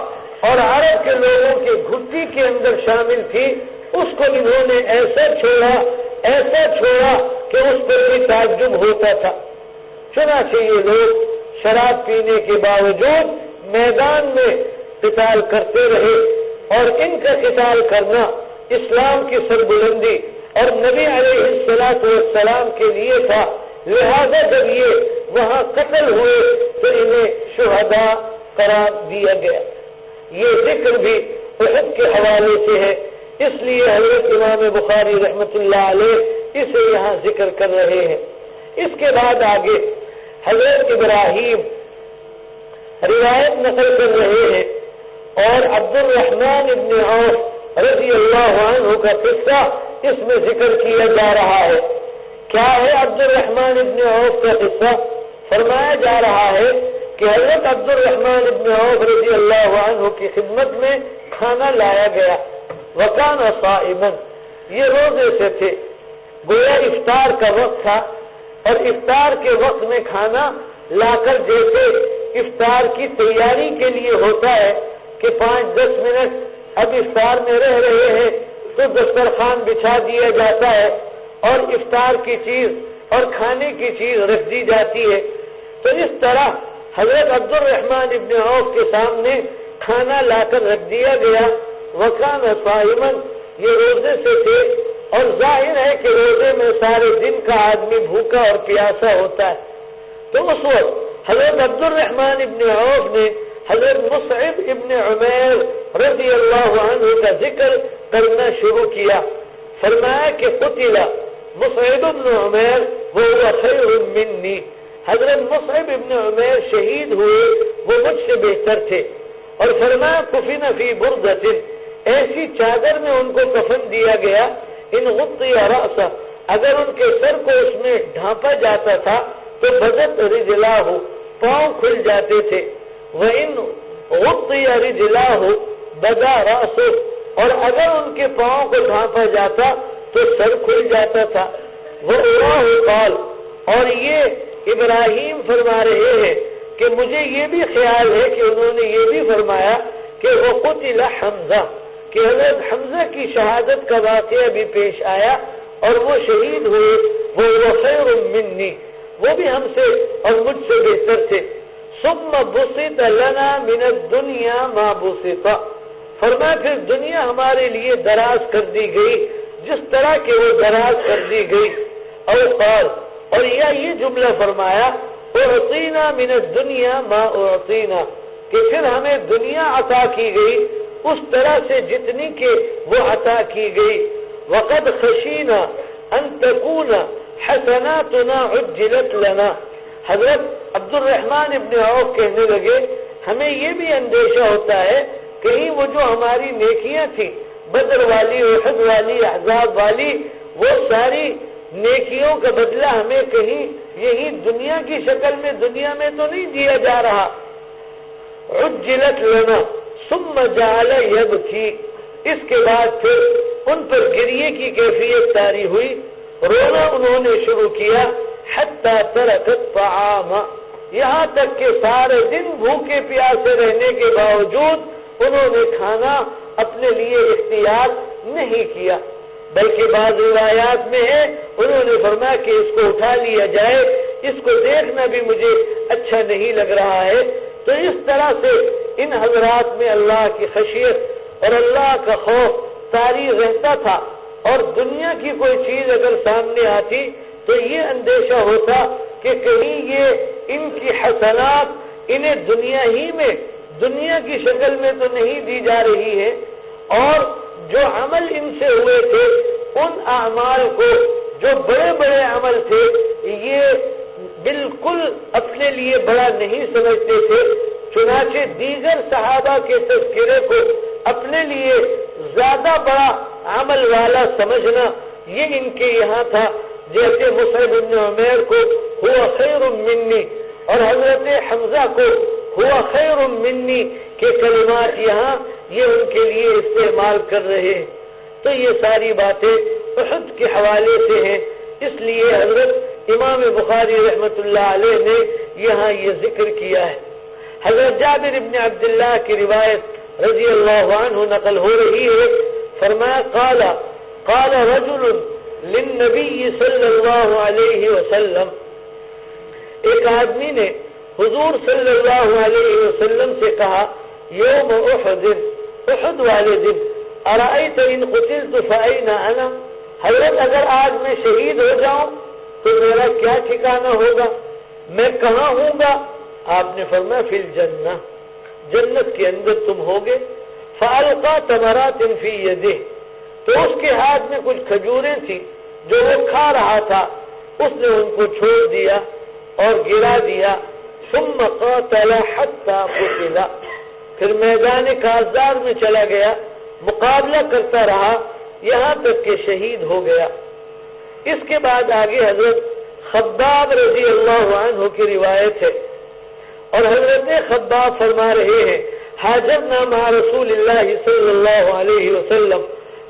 اور عرب کے لوگوں کے گھٹی کے اندر شامل تھی، اس کو انہوں نے ایسا چھوڑا کہ اس پر بھی تعجب ہوتا تھا۔ چنانچہ یہ لوگ شراب پینے کے باوجود میدان میں قتال کرتے رہے، اور ان کا قتال کرنا اسلام کی سربلندی اور نبی علیہ الصلوۃ والسلام کے لیے تھا، لہذا جب یہ وہاں قتل ہوئے تو انہیں شہداء قرار دیا گیا۔ یہ ذکر بھی احد کے حوالے سے ہے، اس لیے حضرت امام بخاری رحمۃ اللہ علیہ اسے یہاں ذکر کر رہے ہیں۔ اس کے بعد آگے حضرت ابراہیم روایت نقل کر رہے ہیں، اور عبد الرحمن ابن عوف رضی اللہ عنہ کا قصہ اس میں ذکر کیا جا رہا ہے۔ کیا ہے عبد الرحمن ابن عوف کا قصہ؟ فرمایا جا رہا ہے کہ حضرت عبد الرحمن ابن عوف رضی اللہ عنہ کی خدمت میں کھانا لایا گیا، وکان صائما، یہ روزے سے تھے، گویا افطار کا وقت تھا، اور افطار کے وقت میں کھانا لا کر جیسے افطار کی تیاری کے لیے ہوتا ہے کہ 5-10 منٹ اب افطار میں رہ رہے ہیں تو دسترخوان بچھا دیا جاتا ہے اور افطار کی چیز اور کھانے کی چیز رکھ دی جاتی ہے، تو اس طرح حضرت عبد الرحمن ابن عوف کے سامنے کھانا لا کر رکھ دیا گیا۔ وکان صائما، یہ روزے سے تھے، اور ظاہر ہے کہ روزے میں سارے دن کا آدمی بھوکا اور پیاسا ہوتا ہے، تو اس وقت حضرت عبد الرحمن ابن عوف نے حضرت مصعب ابن عمیر رضی اللہ عنہ کا ذکر کرنا شروع کیا۔ فرمایا کہ قتل مصعب ابن عمیر وهو خیر منی، حضرت مصعب ابن عمیر شہید ہوئے، وہ مجھ سے بہتر تھے۔ اور فرمایا کفن فی بردۃ، ایسی چادر میں ان کو کفن دیا گیا، ان غطی رأسہ، اگر ان کے سر کو اس میں ڈھانپا جاتا تھا تو بدت رجلاہ، پاؤں کھل جاتے تھے، وَإِنْ غُطِّيَ رِجْلَاهُ بَدَا رَأْسُهُ، اور اگر ان کے پاؤں کو ڈھانپا جاتا تو سر کھل جاتا تھا۔ وَأُرَاهُ قَالَ، اور یہ ابراہیم فرما رہے ہیں کہ مجھے یہ بھی خیال ہے کہ انہوں نے یہ بھی فرمایا کہ وَقُتِلَ حَمْزَةٌ، کہ حضرت حمزہ کی شہادت کا واقعہ بھی پیش آیا اور وہ شہید ہوئے، وہ خیر منی، وہ بھی ہم سے اور مجھ سے بہتر تھے۔ ثم بسط لنا من الدنیا ما بسط، فرمایا پھر دنیا ہمارے لیے دراز کر دی گئی جس طرح کہ وہ دراز کر دی گئی۔ اور قال، اور یہ جملہ فرمایا اعطینا من الدنیا ما اعطینا، کہ پھر ہمیں دنیا عطا کی گئی اس طرح سے جتنی کہ وہ عطا کی گئی. وقد خشینا ان تکون حسناتنا عجلت لنا. حضرت عبد الرحمن ابن عوف کہنے لگے ہمیں یہ بھی اندیشہ ہوتا ہے کہیں وہ جو ہماری نیکیاں تھیں، بدر والی، احد والی، احزاب والی، وہ ساری نیکیوں کا بدلہ ہمیں کہیں یہی دنیا کی شکل میں دنیا میں تو نہیں دیا جا رہا. عجلت لنا ثم جعل یبکی. اس کے بعد پھر ان پر گریے کی کیفیت طاری ہوئی، رونا انہوں نے شروع کیا. حتی ترکت الطعام، یہاں تک کہ سارے دن بھوکے پیاسے رہنے کے باوجود انہوں نے کھانا اپنے لیے اختیار نہیں کیا، بلکہ بعض روایات میں ہے انہوں نے فرمایا کہ اس کو اٹھا لیا جائے، اس کو دیکھنا بھی مجھے اچھا نہیں لگ رہا ہے. تو اس طرح سے ان حضرات میں اللہ کی خشیت اور اللہ کا خوف طاری رہتا تھا، اور دنیا کی کوئی چیز اگر سامنے آتی تو یہ اندیشہ ہوتا کہ کہیں یہ ان کی حسنات انہیں دنیا ہی میں دنیا کی شکل میں تو نہیں دی جا رہی ہے، اور جو عمل ان سے ہوئے تھے ان اعمال کو جو بڑے بڑے عمل تھے یہ بالکل اپنے لیے بڑا نہیں سمجھتے تھے. چنانچہ دیگر صحابہ کے تذکرے کو اپنے لیے زیادہ بڑا عمل والا سمجھنا یہ ان کے یہاں تھا. جیسے مصعب بن عمیر کو ہوا خیر منی اور حضرت حمزہ کو ہوا خیر منی کے کلمات یہاں یہ ان کے لیے استعمال کر رہے ہیں. تو یہ ساری باتیں احد کے حوالے سے ہیں، اس لیے حضرت امام بخاری رحمت اللہ علیہ نے یہاں یہ ذکر کیا ہے. حضرت جابر ابن عبداللہ کی روایت رضی اللہ عنہ نقل ہو رہی ہے، فرمایا قال رجل للنبی صلی اللہ علیہ وسلم، ایک آدمی نے حضور صلی اللہ علیہ وسلم سے کہا یوم احد، احد والے دن، ارأیت ان قتلت فأین انا، حضرت اگر آج میں شہید ہو جاؤں تو میرا کیا ٹھکانہ ہوگا، میں کہاں ہوں گا؟ آپ نے فرمایا فی الجنہ، جنت کے اندر تم ہوگے. فالقى تمرات فی یدہ، تو اس کے ہاتھ میں کچھ کھجوریں تھیں جو وہ کھا رہا تھا، اس نے ان کو چھوڑ دیا اور گرا دیا. ثم قاتل حتى قتل، پھر میدان کارزار میں چلا گیا، مقابلہ کرتا رہا یہاں تک کہ شہید ہو گیا. اس کے بعد آگے حضرت خباب رضی اللہ عنہ کی روایت ہے، اور حضرت خباب فرما رہے ہیں حاجرنا مع رسول اللہ صلی اللہ علیہ وسلم،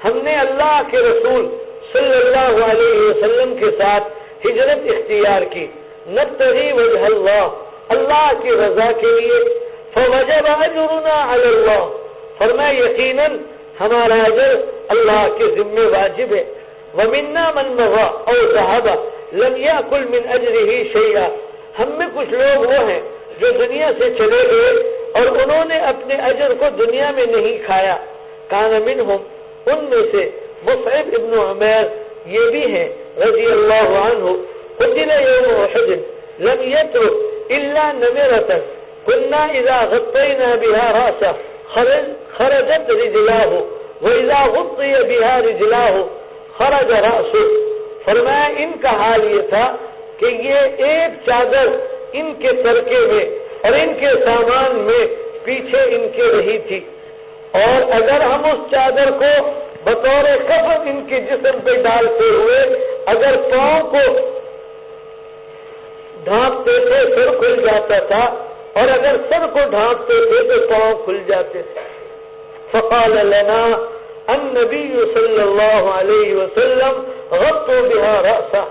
ہم نے اللہ کے رسول صلی اللہ علیہ وسلم کے ساتھ ہجرت اختیار کی، نبتغی وجہ اللہ، اللہ کی رضا کے لیے. فوجب اجرنا علی اللہ، فرمایا یقیناً ہمارا اجر اللہ کے ذمہ واجب ہے. ومنا من مضى او ذهب لم يأكل من اجره شيئا، ہم میں کچھ لوگ وہ ہیں جو دنیا سے چلے گئے اور انہوں نے اپنے اجر کو دنیا میں نہیں کھایا. کان منہم، ان میں سے مصعب ابن عمیر یہ بھی ہیں رضی اللہ عنہ. قتل یوم احد لم يترك الا نمرة كنا اذا غطينا بها راسه خرجت رجلاه واذا غطي بها رجلاه خرج راسه. فرمایا ان کا حال یہ تھا کہ یہ ایک چادر ان کے ترکے میں اور ان کے سامان میں پیچھے ان کے رہی تھی، اور اگر ہم اس چادر کو بطور کفن ان کے جسم پہ ڈالتے ہوئے اگر پاؤں کو ڈھانپتے تھے سر کھل جاتا تھا، اور اگر سر کو ڈھانپتے تھے تو پاؤں کھل جاتے تھے. فقال لنا النبی صلی اللہ علیہ وسلم غطوا بها رأسه،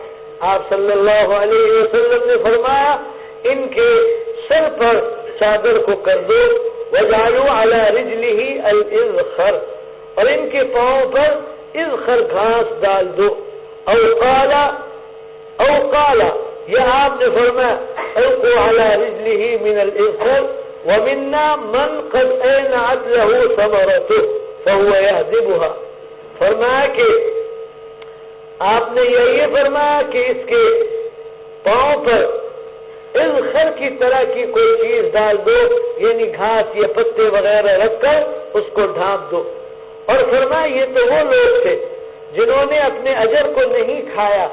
آپ صلی اللہ علیہ وسلم نے فرمایا ان کے سر پر چادر کو کر دو. وجعلوا على رجله الاذخر، اور ان کے پاؤں پر اذخر گھاس ڈال دو. او قال یہ آپ نے فرمایا القوا على رجله من الاذخر ومنا من قد أينعت له ثمرته فهو يهذبها. فرمایا کہ آپ نے یہ فرمایا کہ اس کے پاؤں پر اذخر کی طرح کی کوئی چیز ڈال دو، یعنی گھاس یا پتے وغیرہ رکھ کر اس کو ڈھانپ دو۔ اور فرمایا یہ تو وہ لوگ تھے جنہوں نے اپنے اجر کو نہیں کھایا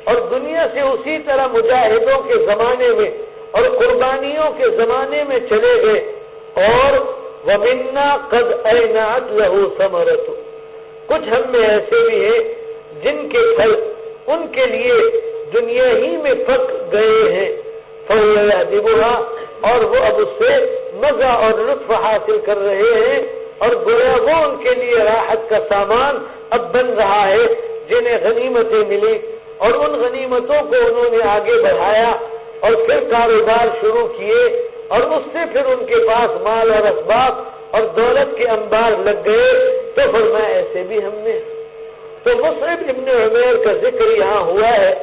اور دنیا سے اسی طرح مجاہدوں کے زمانے میں اور قربانیوں کے زمانے میں چلے گئے۔ اور وَمِنَّا قَدْ أَيْنَعَتْ لَهُ ثَمَرَةُ، کچھ ہم میں ایسے بھی ہیں جن کے پھل ان کے لیے دنیا ہی میں پک گئے ہیں، فَهُوَ يَعْذِبُهَا، اور وہ اب اس سے مزہ اور لطف حاصل کر رہے ہیں، اور گویا وہ ان کے لیے راحت کا سامان اب بن رہا ہے جنہیں غنیمتیں ملی، اور ان غنیمتوں کو انہوں نے آگے بڑھایا اور پھر کاروبار شروع کیے، اور اس سے پھر ان کے پاس مال اور اسباب اور دولت کے انبار لگ گئے۔ تو فرمایا ایسے بھی ہم نے۔ تو مصعب ابن عمیر کا ذکر یہاں ہوا ہے،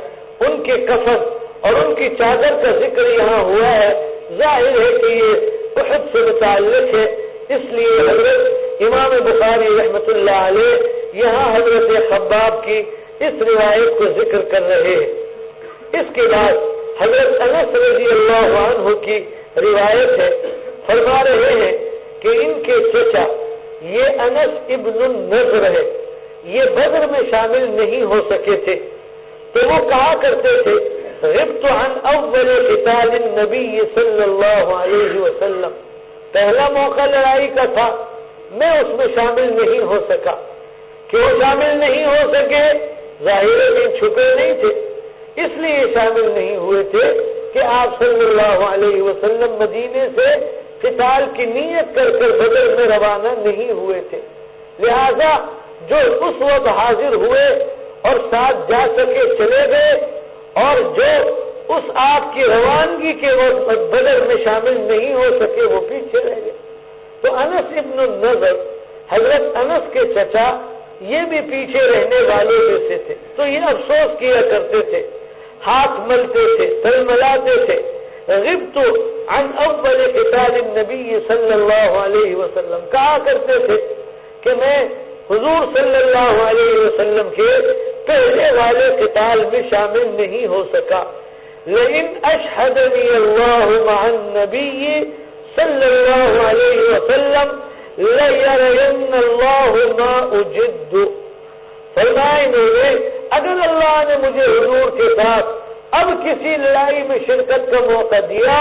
ان کے کفن اور ان کی چادر کا ذکر یہاں ہوا ہے، ظاہر ہے کہ یہ احد سے متعلق ہے، اس لیے حضرت امام بخاری رحمۃ اللہ علیہ یہاں حضرت خباب کی اس روایت کو ذکر کر رہے ہیں۔ اس کے بعد حضرت انس رضی اللہ عنہ کی روایت ہے، فرما رہے ہیں کہ ان کے چچا یہ انس ابن النضر ہے، یہ بدر میں شامل نہیں ہو سکے تھے، تو وہ کہا کرتے تھے غبت عن اول قتال النبی صلی اللہ علیہ وسلم، پہلا موقع لڑائی کا تھا، میں اس میں شامل نہیں ہو سکا۔ کیوں شامل نہیں ہو سکے؟ ظاہر میں چھپے نہیں تھے، اس لیے شامل نہیں ہوئے تھے کہ آپ صلی اللہ علیہ وسلم مدینے سے قتال کی نیت کر کر بدر میں روانہ نہیں ہوئے تھے، لہذا جو اس وقت حاضر ہوئے اور ساتھ جا سکے چلے گئے، اور جو اس آپ کی روانگی کے وقت بدر میں شامل نہیں ہو سکے وہ پیچھے رہ گئے۔ تو انس ابن النضر حضرت انس کے چچا یہ بھی پیچھے رہنے والے میں سے تھے، تو یہ افسوس کیا کرتے تھے، ہاتھ ملتے تھے، تل ملاتے تھے، غبت عن اول قتال النبی صلی اللہ علیہ وسلم، کہا کرتے تھے کہ میں حضور صلی اللہ علیہ وسلم کے پہلے والے قتال میں شامل نہیں ہو سکا۔ لیکن اشہدنی اللہ مع النبی صلی اللہ علیہ وسلم لَيَرَيَنَّ اللَّهُ مَا أُجِدُّ، فرمائے میں اگر اللہ نے مجھے حضور کے ساتھ اب کسی لڑائی میں شرکت کا موقع دیا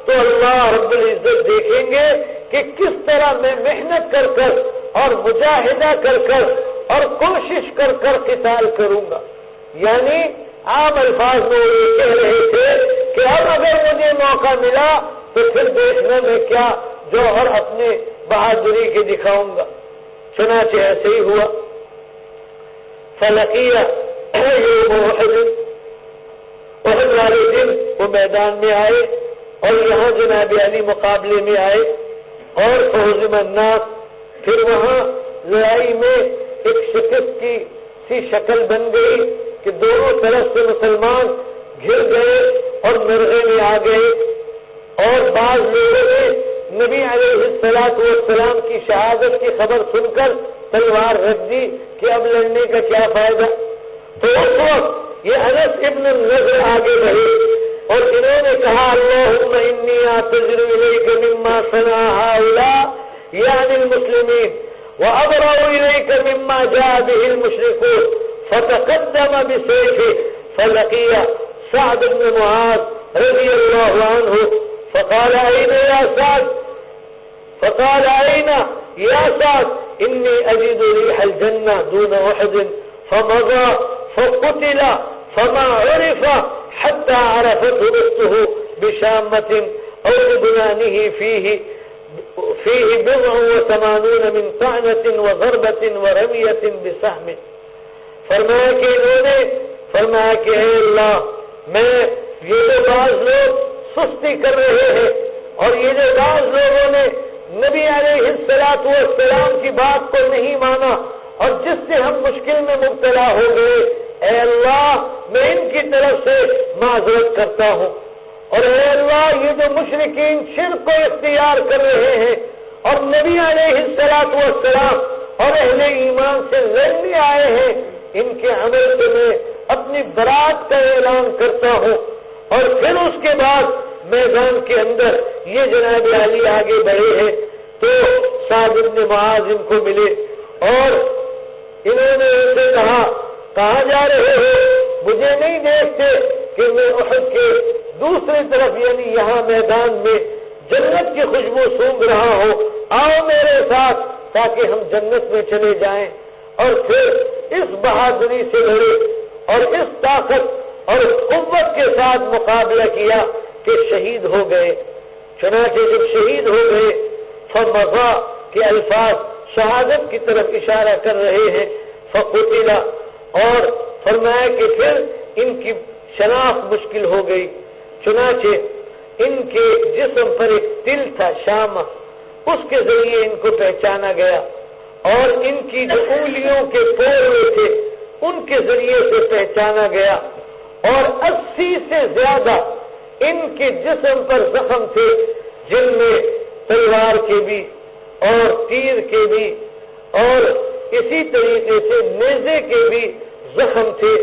تو اللہ رب العزت دیکھیں گے کہ کس طرح میں محنت کر کر اور مجاہدہ کر کر اور کوشش کر کر قتال کروں گا۔ یعنی عام الفاظ میں یہ کہہ رہے تھے کہ اب اگر مجھے موقع ملا تو پھر دیکھنا میں کیا جوہر اپنے بہادری کے دکھاؤں گا۔ چنانچہ ایسے ہی ہوا۔ فلقیہ یوم احد، احد والے دن وہ میدان میں آئے اور یہاں جناب علی مقابلے میں آئے، اور فہزم الناس، پھر وہاں لڑائی میں ایک شکست کی سی شکل بن گئی کہ دونوں طرف سے مسلمان گھر گئے اور مرغے میں آ گئے، اور بعض لوگوں نے نبی علیہ السلام کی شہادت کی خبر سن کر تلوار رکھ دی کہ اب لڑنے کا کیا فائدہ۔ تو اس وقت یہ انس ابن النضر آگے بڑھے اور انہوں نے کہا اللہم انی اعتذر الیک مما صنع ہؤلاء یعنی المسلمین وابرأ الیک مما جاء به المشرکون، فتقدم بسیفه فلقی سعد بن معاذ رضی اللہ عنہ فقال أين يا سعد؟ فقال أين يا سعد؟ إني أجد ريح الجنة دون أحد، فمضى فقتل فما عرف حتى عرفته أخته بشامة أو لبنانه فيه 87 من طعنة وضربة ورمية بسهم۔ فرمایا کہ انہوں نے فرمایا کہ اے اللہ، میں یہ جو بعض لوگ سستی کر رہے ہیں اور یہ جو بعض لوگوں نے نبی علیہ السلام کی بات کو نہیں مانا اور جس سے ہم مشکل میں مبتلا ہو گئے، اے اللہ میں ان کی طرف سے معذرت کرتا ہوں، اور اے اللہ یہ جو مشرکین شرک کو اختیار کر رہے ہیں اور نبی علیہ السلام اور اہل ایمان سے لڑنے آئے ہیں، ان کے عمل سے میں اپنی برات کا اعلان کرتا ہوں۔ اور پھر اس کے بعد میدان کے اندر یہ جناب علی آگے بڑھے ہیں تو سعد بن معاذ ان کو ملے اور انہوں نے ان سے کہا کہاں جا رہے ہو؟ مجھے نہیں دیکھتے کہ میں احد کے دوسری طرف یعنی یہاں میدان میں جنت کی خوشبو سونگ رہا ہوں، آؤ میرے ساتھ تاکہ ہم جنت میں چلے جائیں۔ اور پھر اس بہادری سے لڑے اور اس طاقت اور اس قوت کے ساتھ مقابلہ کیا کہ شہید ہو گئے۔ چنانچہ جب شہید ہو گئے فمضى کے الفاظ شہادت کی طرف اشارہ کر رہے ہیں، فقتل، اور فرمایا کہ پھر ان کی شناخت مشکل ہو گئی۔ چنانچہ ان کے جسم پر ایک تل تھا شامہ، اس کے ذریعے ان کو پہچانا گیا، اور ان کی جو انگلیوں کے پورے تھے ان کے ذریعے سے پہچانا گیا، اور 80 سے زیادہ ان کے جسم پر زخم تھے، جن میں تلوار کے بھی اور تیر کے بھی اور اسی طریقے سے نیزے کے بھی زخم تھے۔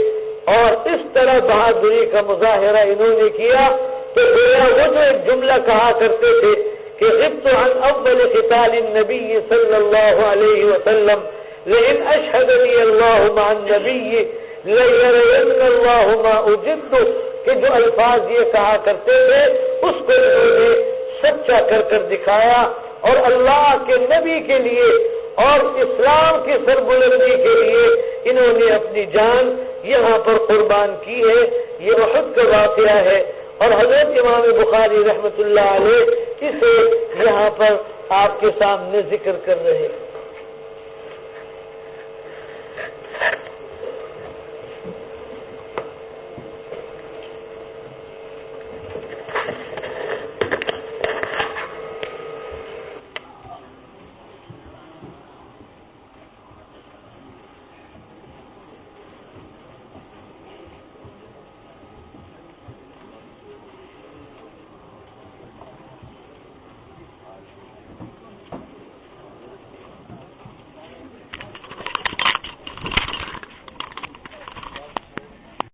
اور اس طرح بہادری کا مظاہرہ انہوں نے کیا تو گویا وہ جو ایک جملہ کہا کرتے تھے کہ غبت عن اول قتال النبی صلی اللہ علیہ وسلم لئن اشہدنی اللہ مع النبی لیرین اللہ ما اجد، کہ جو الفاظ یہ کہا کرتے تھے اس کو انہوں نے سچا کر دکھایا، اور اللہ کے نبی کے لیے اور اسلام کی سربلندی کے لیے انہوں نے اپنی جان یہاں پر قربان کی ہے۔ یہ احد کا واقعہ ہے، اور حضرت امام بخاری رحمۃ اللہ علیہ اسے یہاں پر آپ کے سامنے ذکر کر رہے ہیں۔